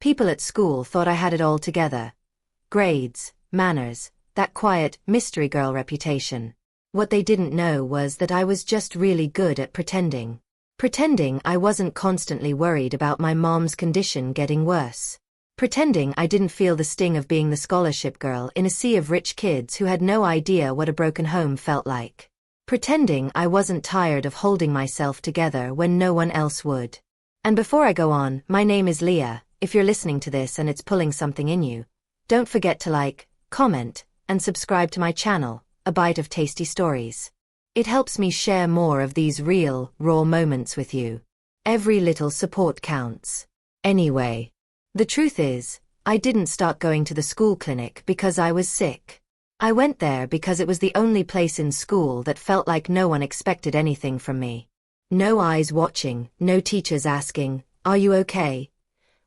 People at school thought I had it all together. Grades, manners, that quiet, mystery girl reputation. What they didn't know was that I was just really good at pretending. Pretending I wasn't constantly worried about my mom's condition getting worse. Pretending I didn't feel the sting of being the scholarship girl in a sea of rich kids who had no idea what a broken home felt like. Pretending I wasn't tired of holding myself together when no one else would. And before I go on, my name is Leah. If you're listening to this and it's pulling something in you, don't forget to like, comment, and subscribe to my channel, A Bite of Tasty Stories. It helps me share more of these real, raw moments with you. Every little support counts. Anyway, the truth is, I didn't start going to the school clinic because I was sick. I went there because it was the only place in school that felt like no one expected anything from me. No eyes watching, no teachers asking, "Are you okay?"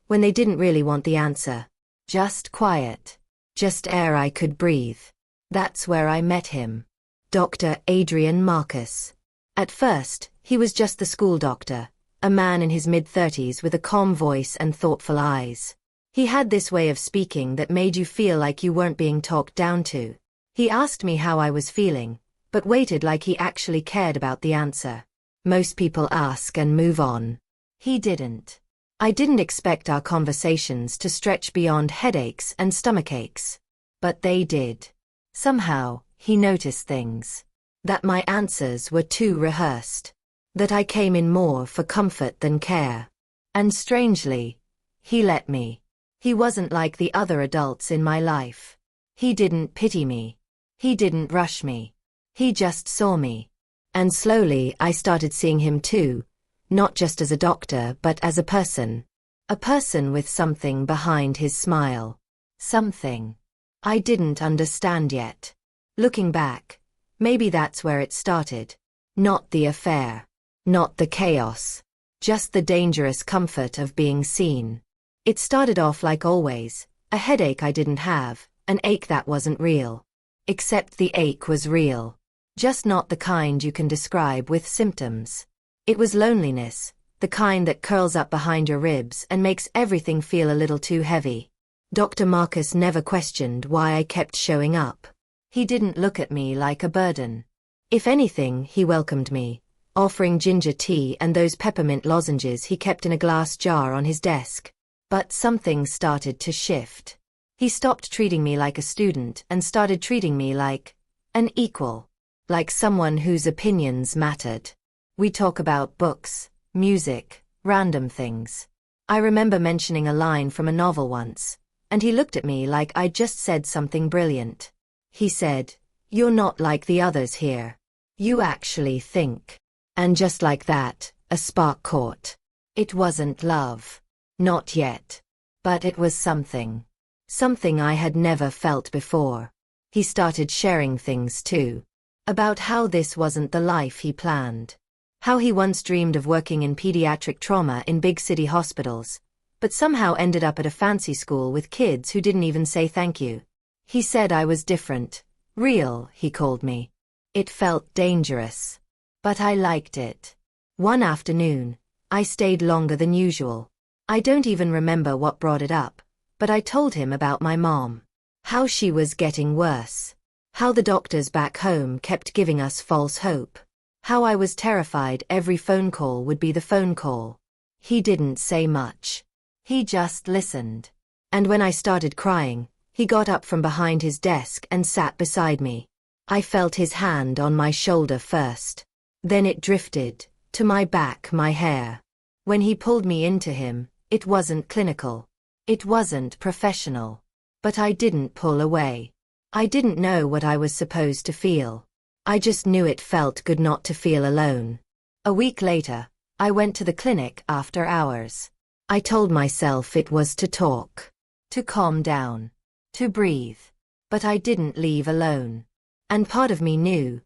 when they didn't really want the answer. Just quiet. Just air I could breathe. That's where I met him. Dr. Adrian Marcus. At first, he was just the school doctor, a man in his mid-30s with a calm voice and thoughtful eyes. He had this way of speaking that made you feel like you weren't being talked down to. He asked me how I was feeling, but waited like he actually cared about the answer. Most people ask and move on. He didn't. I didn't expect our conversations to stretch beyond headaches and stomachaches. But they did. Somehow, he noticed things. That my answers were too rehearsed. That I came in more for comfort than care. And strangely, he let me. He wasn't like the other adults in my life. He didn't pity me. He didn't rush me. He just saw me. And slowly I started seeing him too. Not just as a doctor but as a person. A person with something behind his smile. Something I didn't understand yet. Looking back, maybe that's where it started. Not the affair. Not the chaos. Just the dangerous comfort of being seen. It started off like always, a headache I didn't have, an ache that wasn't real. Except the ache was real. Just not the kind you can describe with symptoms. It was loneliness, the kind that curls up behind your ribs and makes everything feel a little too heavy. Dr. Marcus never questioned why I kept showing up. He didn't look at me like a burden. If anything, he welcomed me, offering ginger tea and those peppermint lozenges he kept in a glass jar on his desk. But something started to shift. He stopped treating me like a student and started treating me like an equal. Like someone whose opinions mattered. We talk about books, music, random things. I remember mentioning a line from a novel once, and he looked at me like I'd just said something brilliant. He said, "You're not like the others here. You actually think." And just like that, a spark caught. It wasn't love. Not yet. But it was something. Something I had never felt before. He started sharing things too. About how this wasn't the life he planned. How he once dreamed of working in pediatric trauma in big city hospitals, but somehow ended up at a fancy school with kids who didn't even say thank you. He said I was different. Real, he called me. It felt dangerous. But I liked it. One afternoon, I stayed longer than usual. I don't even remember what brought it up, but I told him about my mom. How she was getting worse. How the doctors back home kept giving us false hope. How I was terrified every phone call would be the phone call. He didn't say much. He just listened. And when I started crying, he got up from behind his desk and sat beside me. I felt his hand on my shoulder first. Then it drifted, to my back, my hair. When he pulled me into him, it wasn't clinical. It wasn't professional. But I didn't pull away. I didn't know what I was supposed to feel. I just knew it felt good not to feel alone. A week later, I went to the clinic after hours. I told myself it was to talk. To calm down. To breathe. But I didn't leave alone. And part of me knew.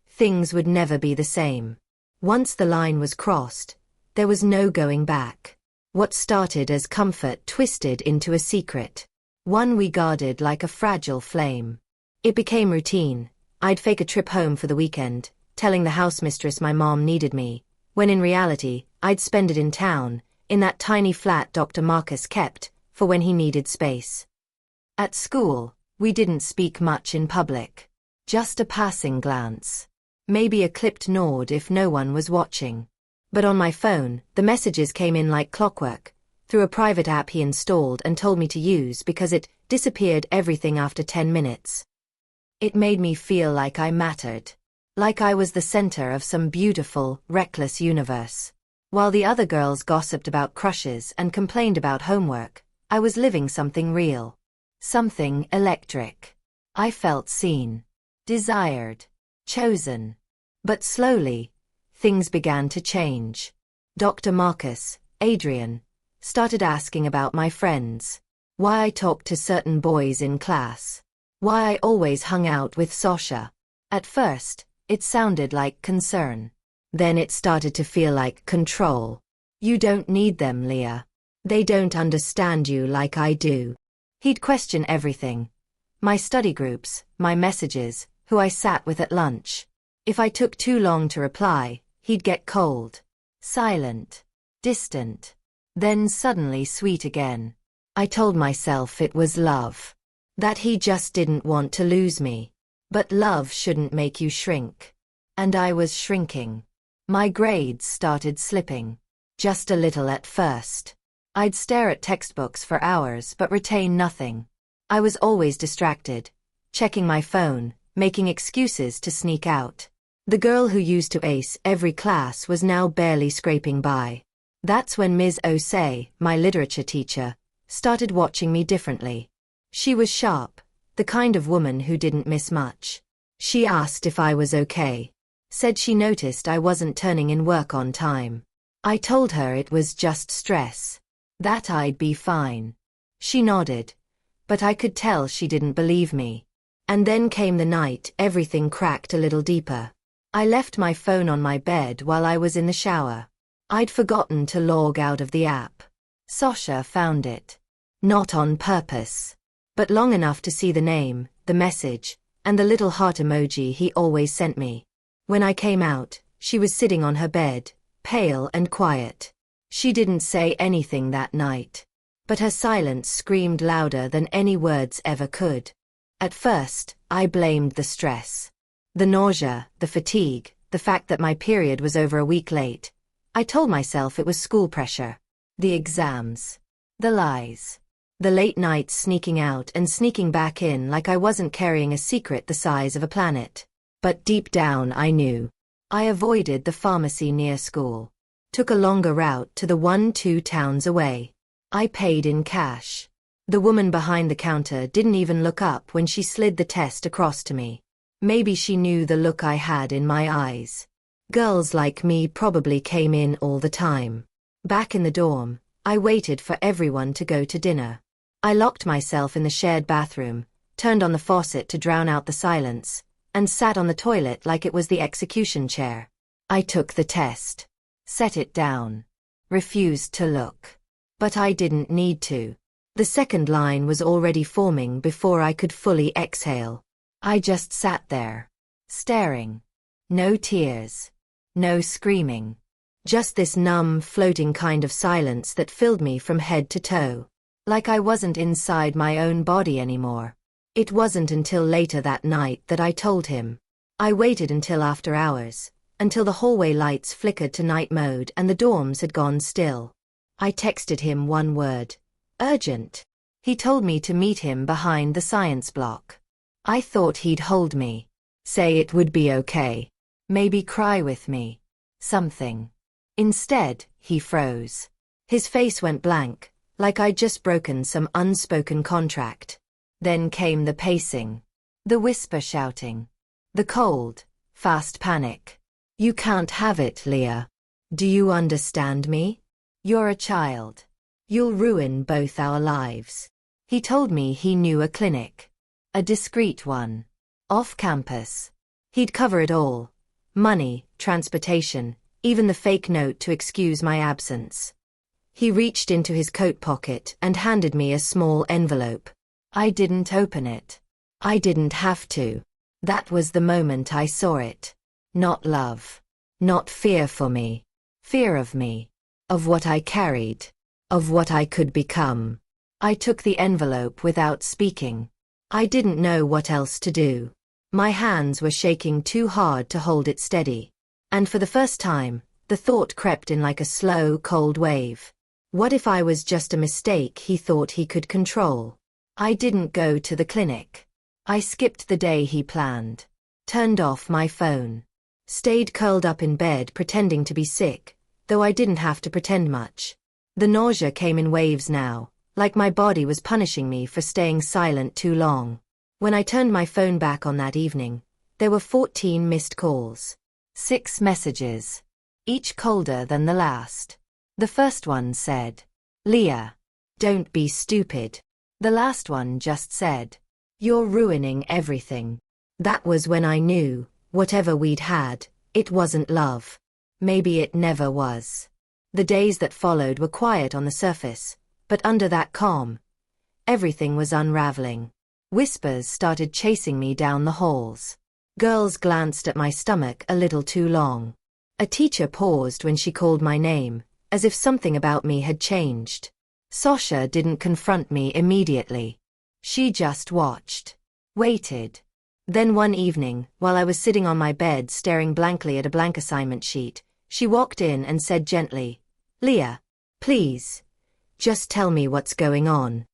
Things would never be the same. Once the line was crossed, there was no going back. What started as comfort twisted into a secret. One we guarded like a fragile flame. It became routine. I'd fake a trip home for the weekend, telling the housemistress my mom needed me, when in reality, I'd spend it in town, in that tiny flat Dr. Marcus kept, for when he needed space. At school, we didn't speak much in public. Just a passing glance. Maybe a clipped nod if no one was watching. But on my phone, the messages came in like clockwork, through a private app he installed and told me to use because it disappeared everything after 10 minutes. It made me feel like I mattered. Like I was the center of some beautiful, reckless universe. While the other girls gossiped about crushes and complained about homework, I was living something real. Something electric. I felt seen. Desired. Chosen. But slowly, things began to change. Dr. Marcus, Adrian, started asking about my friends. Why I talked to certain boys in class. Why I always hung out with Sasha. At first, it sounded like concern. Then it started to feel like control. You don't need them, Leah. They don't understand you like I do. He'd question everything. My study groups, my messages, who I sat with at lunch. If I took too long to reply, he'd get cold. Silent. Distant. Then suddenly sweet again. I told myself it was love. That he just didn't want to lose me. But love shouldn't make you shrink. And I was shrinking. My grades started slipping. Just a little at first. I'd stare at textbooks for hours but retain nothing. I was always distracted. Checking my phone, making excuses to sneak out. The girl who used to ace every class was now barely scraping by. That's when Ms. Osei, my literature teacher, started watching me differently. She was sharp, the kind of woman who didn't miss much. She asked if I was okay. Said she noticed I wasn't turning in work on time. I told her it was just stress. That I'd be fine. She nodded. But I could tell she didn't believe me. And then came the night everything cracked a little deeper. I left my phone on my bed while I was in the shower. I'd forgotten to log out of the app. Sasha found it. Not on purpose. But long enough to see the name, the message, and the little heart emoji he always sent me. When I came out, she was sitting on her bed, pale and quiet. She didn't say anything that night. But her silence screamed louder than any words ever could. At first, I blamed the stress. The nausea, the fatigue, the fact that my period was over a week late. I told myself it was school pressure. The exams. The lies. The late nights sneaking out and sneaking back in like I wasn't carrying a secret the size of a planet. But deep down I knew. I avoided the pharmacy near school. Took a longer route to the one 2 towns away. I paid in cash. The woman behind the counter didn't even look up when she slid the test across to me. Maybe she knew the look I had in my eyes. Girls like me probably came in all the time. Back in the dorm, I waited for everyone to go to dinner. I locked myself in the shared bathroom, turned on the faucet to drown out the silence, and sat on the toilet like it was the execution chair. I took the test. Set it down. Refused to look. But I didn't need to. The second line was already forming before I could fully exhale. I just sat there. Staring. No tears. No screaming. Just this numb, floating kind of silence that filled me from head to toe. Like I wasn't inside my own body anymore. It wasn't until later that night that I told him. I waited until after hours. Until the hallway lights flickered to night mode and the dorms had gone still. I texted him one word. Urgent. He told me to meet him behind the science block. I thought he'd hold me. Say it would be okay. Maybe cry with me. Something. Instead, he froze. His face went blank, like I'd just broken some unspoken contract. Then came the pacing. The whisper shouting. The cold, fast panic. You can't have it, Leah. Do you understand me? You're a child. You'll ruin both our lives. He told me he knew a clinic. A discreet one. Off campus. He'd cover it all. Money, transportation, even the fake note to excuse my absence. He reached into his coat pocket and handed me a small envelope. I didn't open it. I didn't have to. That was the moment I saw it. Not love. Not fear for me. Fear of me. Of what I carried. Of what I could become. I took the envelope without speaking. I didn't know what else to do. My hands were shaking too hard to hold it steady. And for the first time, the thought crept in like a slow, cold wave. What if I was just a mistake he thought he could control? I didn't go to the clinic. I skipped the day he planned. Turned off my phone. Stayed curled up in bed pretending to be sick, though I didn't have to pretend much. The nausea came in waves now, like my body was punishing me for staying silent too long. When I turned my phone back on that evening, there were 14 missed calls. 6 messages. Each colder than the last. The first one said, "Leah, don't be stupid." The last one just said, "You're ruining everything." That was when I knew, whatever we'd had, it wasn't love. Maybe it never was. The days that followed were quiet on the surface, but under that calm, everything was unraveling. Whispers started chasing me down the halls. Girls glanced at my stomach a little too long. A teacher paused when she called my name, as if something about me had changed. Sasha didn't confront me immediately. She just watched. Waited. Then one evening, while I was sitting on my bed staring blankly at a blank assignment sheet, she walked in and said gently, "Leah, please, just tell me what's going on."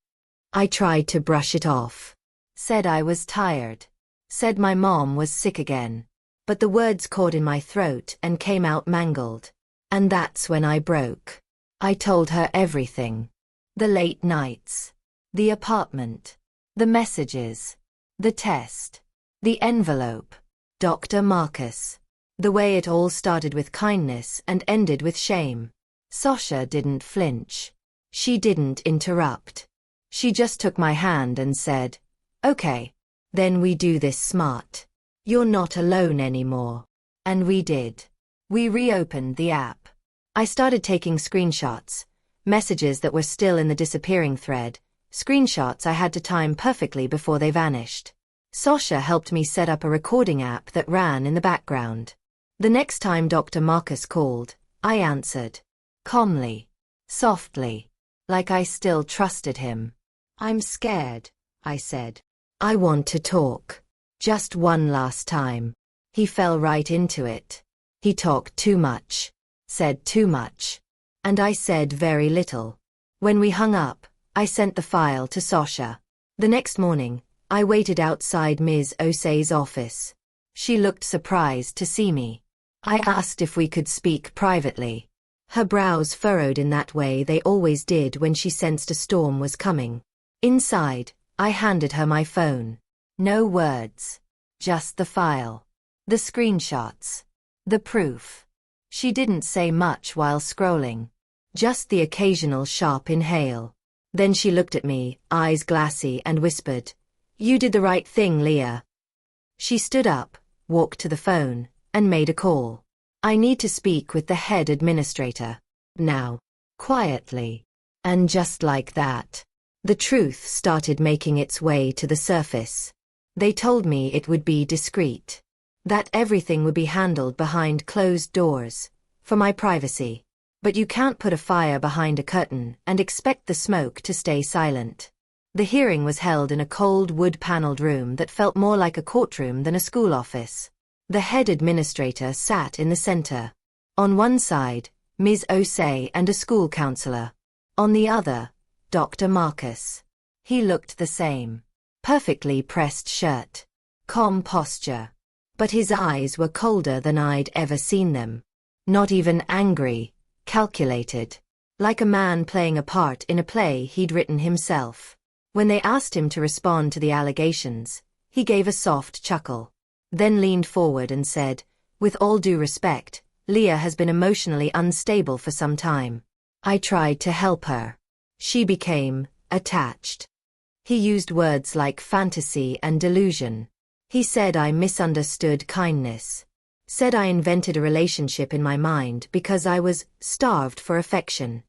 I tried to brush it off. Said I was tired. Said my mom was sick again. But the words caught in my throat and came out mangled. And that's when I broke. I told her everything. The late nights. The apartment. The messages. The test. The envelope. Dr. Marcus. The way it all started with kindness and ended with shame. Sasha didn't flinch. She didn't interrupt. She just took my hand and said, "Okay. Then we do this smart. You're not alone anymore." And we did. We reopened the app. I started taking screenshots. Messages that were still in the disappearing thread. Screenshots I had to time perfectly before they vanished. Sasha helped me set up a recording app that ran in the background. The next time Dr. Marcus called, I answered. Calmly. Softly. Like I still trusted him. "I'm scared," I said. "I want to talk. Just one last time." He fell right into it. He talked too much. Said too much. And I said very little. When we hung up, I sent the file to Sasha. The next morning, I waited outside Ms. Osei's office. She looked surprised to see me. I asked if we could speak privately. Her brows furrowed in that way they always did when she sensed a storm was coming. Inside, I handed her my phone. No words. Just the file. The screenshots. The proof. She didn't say much while scrolling. Just the occasional sharp inhale. Then she looked at me, eyes glassy, and whispered, "You did the right thing, Leah." She stood up, walked to the phone, and made a call. "I need to speak with the head administrator. Now." Quietly. And just like that, the truth started making its way to the surface. They told me it would be discreet. That everything would be handled behind closed doors, for my privacy. But you can't put a fire behind a curtain and expect the smoke to stay silent. The hearing was held in a cold wood-paneled room that felt more like a courtroom than a school office. The head administrator sat in the center. On one side, Ms. Osei and a school counselor. On the other, Dr. Marcus. He looked the same. Perfectly pressed shirt. Calm posture. But his eyes were colder than I'd ever seen them. Not even angry. Calculated. Like a man playing a part in a play he'd written himself. When they asked him to respond to the allegations, he gave a soft chuckle. Then leaned forward and said, "With all due respect, Leah has been emotionally unstable for some time. I tried to help her. She became attached." He used words like fantasy and delusion. He said I misunderstood kindness. Said I invented a relationship in my mind because I was starved for affection.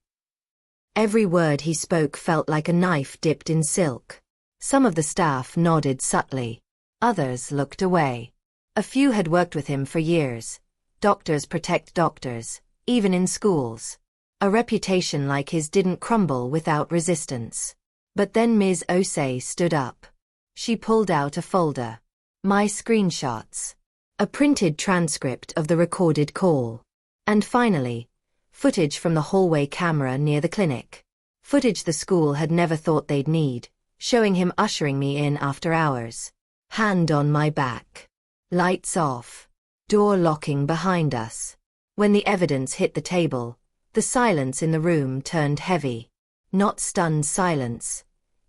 Every word he spoke felt like a knife dipped in silk. Some of the staff nodded subtly. Others looked away. A few had worked with him for years. Doctors protect doctors, even in schools. A reputation like his didn't crumble without resistance. But then Ms. Osei stood up. She pulled out a folder. My screenshots. A printed transcript of the recorded call. And finally, footage from the hallway camera near the clinic. Footage the school had never thought they'd need, showing him ushering me in after hours. Hand on my back. Lights off. Door locking behind us. When the evidence hit the table, the silence in the room turned heavy. Not stunned silence.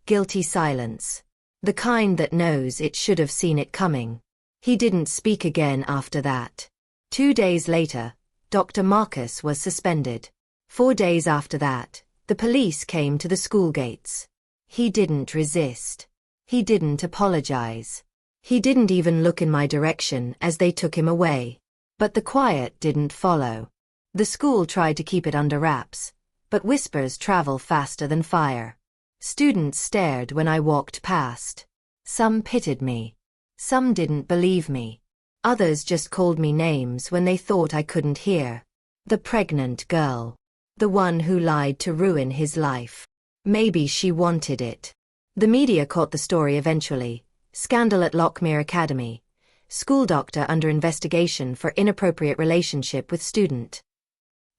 Guilty silence. The kind that knows it should have seen it coming. He didn't speak again after that. 2 days later, Dr. Marcus was suspended. 4 days after that, the police came to the school gates. He didn't resist. He didn't apologize. He didn't even look in my direction as they took him away. But the quiet didn't follow. The school tried to keep it under wraps, but whispers travel faster than fire. Students stared when I walked past. Some pitied me. Some didn't believe me. Others just called me names when they thought I couldn't hear. The pregnant girl. The one who lied to ruin his life. Maybe she wanted it. The media caught the story eventually. Scandal at Lockmere Academy. School doctor under investigation for inappropriate relationship with student.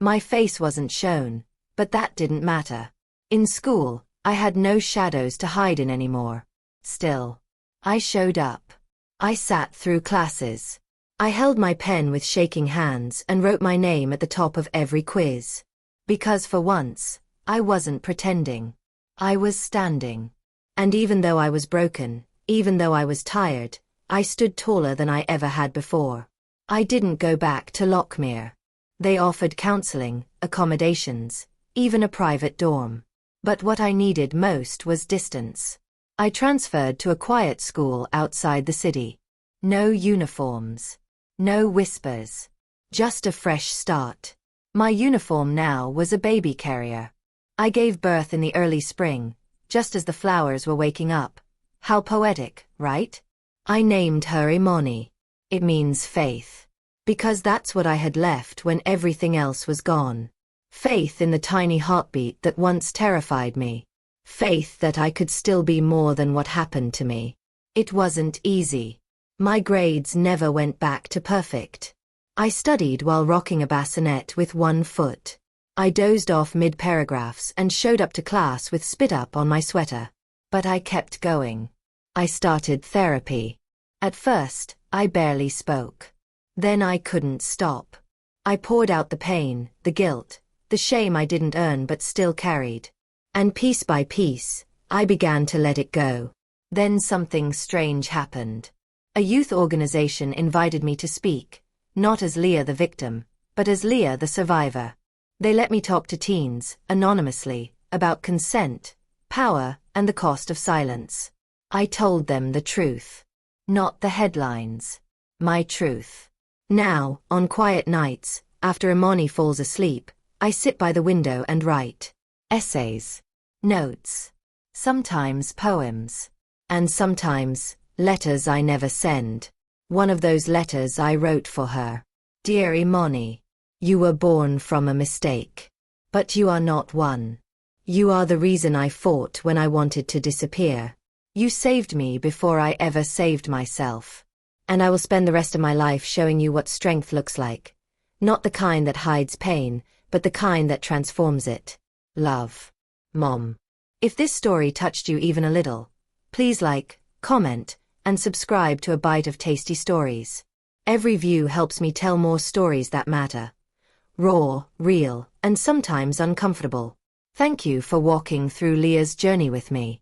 My face wasn't shown, but that didn't matter. In school, I had no shadows to hide in anymore. Still, I showed up. I sat through classes. I held my pen with shaking hands and wrote my name at the top of every quiz. Because for once, I wasn't pretending. I was standing. And even though I was broken, even though I was tired, I stood taller than I ever had before. I didn't go back to Lockmere. They offered counseling, accommodations, even a private dorm. But what I needed most was distance. I transferred to a quiet school outside the city. No uniforms. No whispers. Just a fresh start. My uniform now was a baby carrier. I gave birth in the early spring, just as the flowers were waking up. How poetic, right? I named her Imani. It means faith. Because that's what I had left when everything else was gone. Faith in the tiny heartbeat that once terrified me. Faith that I could still be more than what happened to me. It wasn't easy. My grades never went back to perfect. I studied while rocking a bassinet with one foot. I dozed off mid-paragraphs and showed up to class with spit up on my sweater. But I kept going. I started therapy. At first, I barely spoke. Then I couldn't stop. I poured out the pain, the guilt, the shame I didn't earn but still carried. And piece by piece, I began to let it go. Then something strange happened. A youth organization invited me to speak, not as Leah the victim, but as Leah the survivor. They let me talk to teens, anonymously, about consent, power, and the cost of silence. I told them the truth. Not the headlines. My truth. Now, on quiet nights, after Imani falls asleep, I sit by the window and write. Essays. Notes. Sometimes poems. And sometimes, letters I never send. One of those letters I wrote for her. Dear Imani, you were born from a mistake. But you are not one. You are the reason I fought when I wanted to disappear. You saved me before I ever saved myself. And I will spend the rest of my life showing you what strength looks like. Not the kind that hides pain, but the kind that transforms it. Love. Mom. If this story touched you even a little, please like, comment, and subscribe to A Bite of Tasty Stories. Every view helps me tell more stories that matter. Raw, real, and sometimes uncomfortable. Thank you for walking through Leah's journey with me.